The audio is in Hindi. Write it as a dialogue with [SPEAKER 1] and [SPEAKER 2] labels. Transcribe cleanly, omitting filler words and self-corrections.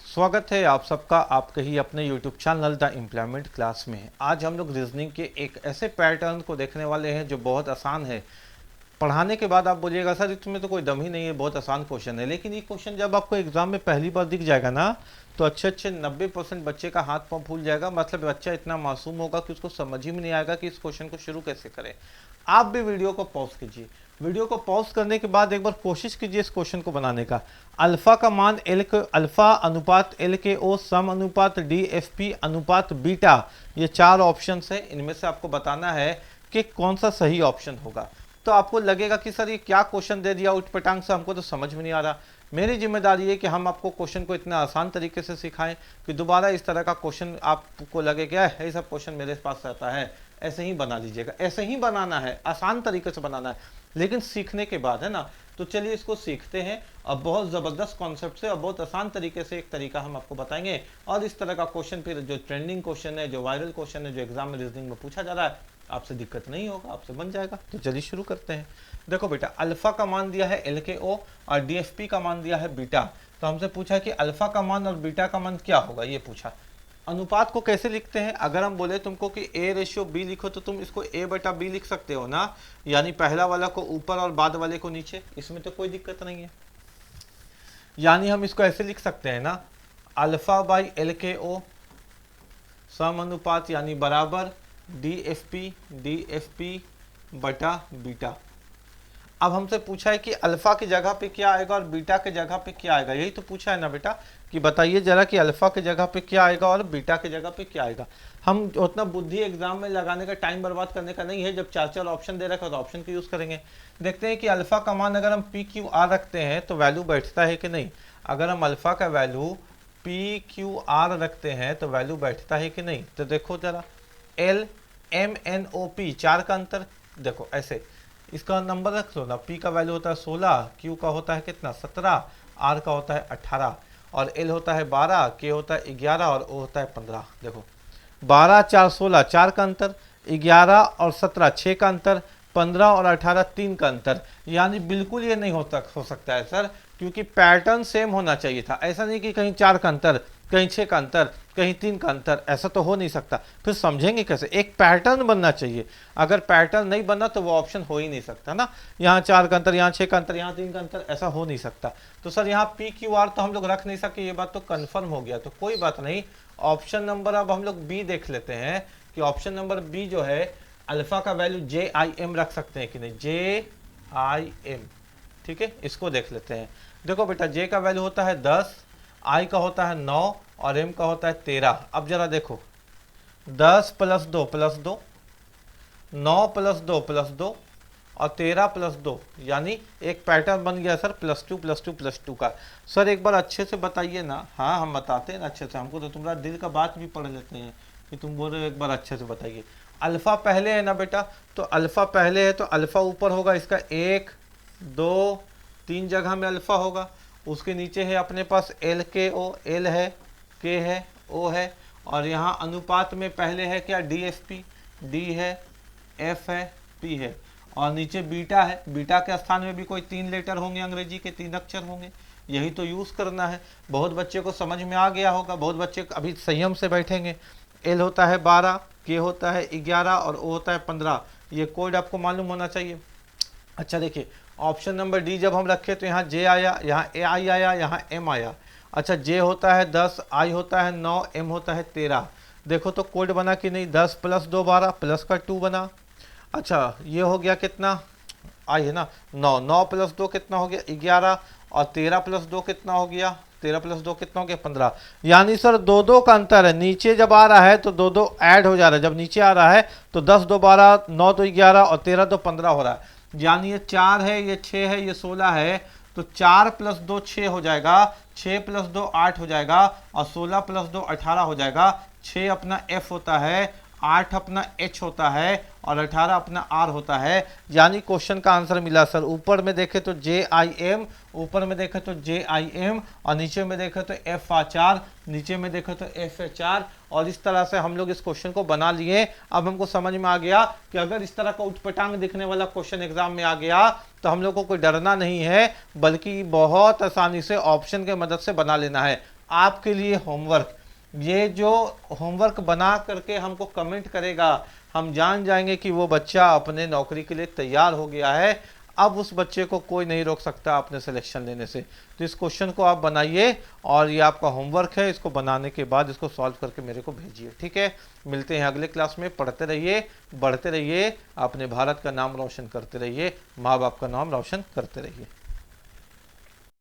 [SPEAKER 1] स्वागत है आप सबका आपके ही अपने YouTube channel the employment class में। आज हम लोग रीजनिंग के एक ऐसे पैटर्न को देखने वाले हैं जो बहुत आसान है। पढ़ाने के बाद आप बोलिएगा सर इसमें तो कोई दम ही नहीं है, बहुत आसान क्वेश्चन है। लेकिन ये क्वेश्चन जब आपको एग्जाम में पहली बार दिख जाएगा ना, तो अच्छे अच्छे 90% बच्चे का हाथ पांव फूल जाएगा। मतलब बच्चा इतना मासूम होगा कि उसको समझ ही में नहीं आएगा कि इस क्वेश्चन को शुरू कैसे करें। आप भी वीडियो को पॉज कीजिए। वीडियो को पॉज करने के बाद एक बार कोशिश कीजिए इस क्वेश्चन को बनाने का। अल्फा का मान एल के अल्फा अनुपात एल के ओ सम अनुपात डी एफ पी अनुपात बीटा, ये चार ऑप्शन है। इनमें से आपको बताना है कि कौन सा सही ऑप्शन होगा। तो आपको लगेगा कि सर ये क्या क्वेश्चन दे दिया उठपटांग से, हमको तो समझ में नहीं आ रहा। मेरी जिम्मेदारी है कि हम आपको क्वेश्चन को इतना आसान तरीके से सिखाएं कि दोबारा इस तरह का क्वेश्चन आपको लगे क्या है, ये सब क्वेश्चन मेरे पास रहता है, ऐसे ही बना लीजिएगा। ऐसे ही बनाना है, आसान तरीके से बनाना है, लेकिन सीखने के बाद, है ना। तो चलिए इसको सीखते हैं। अब बहुत ज़बरदस्त कॉन्सेप्ट से और बहुत आसान तरीके से एक तरीका हम आपको बताएंगे। और इस तरह का क्वेश्चन फिर जो ट्रेंडिंग क्वेश्चन है, जो वायरल क्वेश्चन है, जो एग्जाम में रीजनिंग में पूछा जा रहा है, आपसे दिक्कत नहीं होगा, आपसे बन जाएगा। तो चलिए शुरू करते हैं। देखो बेटा, अल्फा का मान दिया है एल के ओ और डीएफपी का मान दिया है बीटा। तो हमसे पूछा है कि अल्फा का मान और बीटा का मान क्या होगा, ये पूछा। अनुपात को कैसे लिखते हैं? अगर हम बोले तुमको कि ए रेशियो बी लिखो, तो तुम इसको ए बटा बी लिख सकते हो ना, यानी पहला वाला को ऊपर और बाद वाले को नीचे। इसमें तो कोई दिक्कत नहीं है। यानी हम इसको ऐसे लिख सकते हैं ना, अल्फा बाई एल के ओ सम अनुपात यानी बराबर डी एफ पी बटा बीटा। अब हमसे पूछा है कि अल्फा की जगह पे क्या आएगा और बीटा के जगह पे क्या आएगा। यही तो पूछा है ना बेटा, कि बताइए जरा कि अल्फा की जगह पे क्या आएगा और बीटा की जगह पे क्या आएगा। हम उतना बुद्धि एग्जाम में लगाने का, टाइम बर्बाद करने का नहीं है। जब चार चार ऑप्शन दे रखा है तो ऑप्शन का यूज करेंगे। देखते हैं कि अल्फा का मान अगर हम पी क्यू आर रखते हैं तो वैल्यू बैठता है कि नहीं। अगर हम अल्फा का वैल्यू पी क्यू आर रखते हैं तो वैल्यू बैठता है कि नहीं। तो देखो जरा, L M N O P, चार का अंतर। देखो ऐसे इसका नंबर रख लो ना। पी का वैल्यू होता है 16, क्यू का होता है कितना 17, आर का होता है 18 और एल होता है 12, के होता है 11 और ओ होता है 15। देखो 12 4 16, चार का अंतर, 11 और 17 6 का अंतर, 15 और 18 3 का अंतर। यानी बिल्कुल ये नहीं हो सकता है सर, क्योंकि पैटर्न सेम होना चाहिए था। ऐसा नहीं कि कहीं 4 का अंतर, कहीं 6 का अंतर, कहीं 3 का अंतर, ऐसा तो हो नहीं सकता। फिर समझेंगे कैसे? एक पैटर्न बनना चाहिए। अगर पैटर्न नहीं बना तो वो ऑप्शन हो ही नहीं सकता ना। यहाँ 4 का अंतर, यहाँ 6 का अंतर, यहाँ 3 का अंतर, ऐसा हो नहीं सकता। तो सर यहाँ पी क्यू आर तो हम लोग रख नहीं सके, ये बात तो कन्फर्म हो गया। तो कोई बात नहीं, ऑप्शन नंबर अब हम लोग बी देख लेते हैं कि ऑप्शन नंबर बी जो है, अल्फा का वैल्यू जे आई एम रख सकते हैं कि नहीं। जे आई एम, ठीक है, इसको देख लेते हैं। देखो बेटा, जे का वैल्यू होता है 10, आई का होता है 9 और एम का होता है 13। अब जरा देखो, 10 प्लस 2 प्लस 2, 9 प्लस 2 प्लस 2 और 13 प्लस 2, यानी एक पैटर्न बन गया sir, plus two plus two plus two का। सर एक बार अच्छे से बताइए ना। हाँ हम बताते हैं ना अच्छे से, हमको तो तुम्हारा दिल का बात भी पढ़ लेते हैं कि तुम बोल रहे हो, एक बार अच्छे से बताइए। अल्फा पहले है ना बेटा, तो अल्फा पहले है तो अल्फा ऊपर होगा इसका 1 2 3 जगह में अल्फा होगा। उसके नीचे है अपने पास एल के ओ, एल है, के है, ओ है, और यहाँ अनुपात में पहले है क्या, डी एफ पी, डी है, एफ है, पी है, और नीचे बीटा है। बीटा के स्थान में भी कोई 3 लेटर होंगे, अंग्रेजी के 3 अक्षर होंगे। यही तो यूज़ करना है। बहुत बच्चे को समझ में आ गया होगा, बहुत बच्चे अभी संयम से बैठेंगे। एल होता है 12, के होता है 11 और ओ होता है 15। ये कोड आपको मालूम होना चाहिए। अच्छा देखिए, ऑप्शन नंबर डी जब हम रखे तो यहाँ जे आया, यहाँ ए आई आया, यहाँ एम आया। अच्छा, जे होता है 10, आई होता है 9, एम होता है 13। देखो तो कोड बना कि नहीं, 10 प्लस 2 12, प्लस का 2 बना। अच्छा ये हो गया कितना, आई है ना 9, 9 प्लस 2 कितना हो गया 11, और 13 प्लस 2 कितना हो गया, 13 प्लस 2 कितना हो गया 15। यानी सर 2 2 का अंतर है। नीचे जब आ रहा है तो 2 2 ऐड हो जा रहा है, जब नीचे आ रहा है तो 10 2 12, 9 2 11 और 13 2 15 हो रहा है। यानी ये 4 है, ये 6 है, ये 16 है, तो 4 प्लस 2 6 हो जाएगा, 6 प्लस 2 8 हो जाएगा, और 16 प्लस 2 18 हो जाएगा। 6 अपना एफ होता है, 8 अपना एच होता है, और 18 अपना आर होता है। यानी क्वेश्चन का आंसर मिला सर। ऊपर में देखे तो जे आई एम, ऊपर में देखे तो जे आई एम, और नीचे में देखे तो एफ एच आर, नीचे में देखे तो एफ एच आर। और इस तरह से हम लोग इस क्वेश्चन को बना लिए। अब हमको समझ में आ गया कि अगर इस तरह का उठपटांग दिखने वाला क्वेश्चन एग्जाम में आ गया तो हम लोग को कोई डरना नहीं है, बल्कि बहुत आसानी से ऑप्शन के मदद से बना लेना है। आपके लिए होमवर्क। ये जो होमवर्क बना करके हमको कमेंट करेगा, हम जान जाएंगे कि वो बच्चा अपने नौकरी के लिए तैयार हो गया है। अब उस बच्चे को कोई नहीं रोक सकता अपने सिलेक्शन लेने से। तो इस क्वेश्चन को आप बनाइए और ये आपका होमवर्क है। इसको बनाने के बाद इसको सॉल्व करके मेरे को भेजिए, ठीक है। मिलते हैं अगले क्लास में। पढ़ते रहिए, बढ़ते रहिए, अपने भारत का नाम रोशन करते रहिए, माँ बाप का नाम रोशन करते रहिए।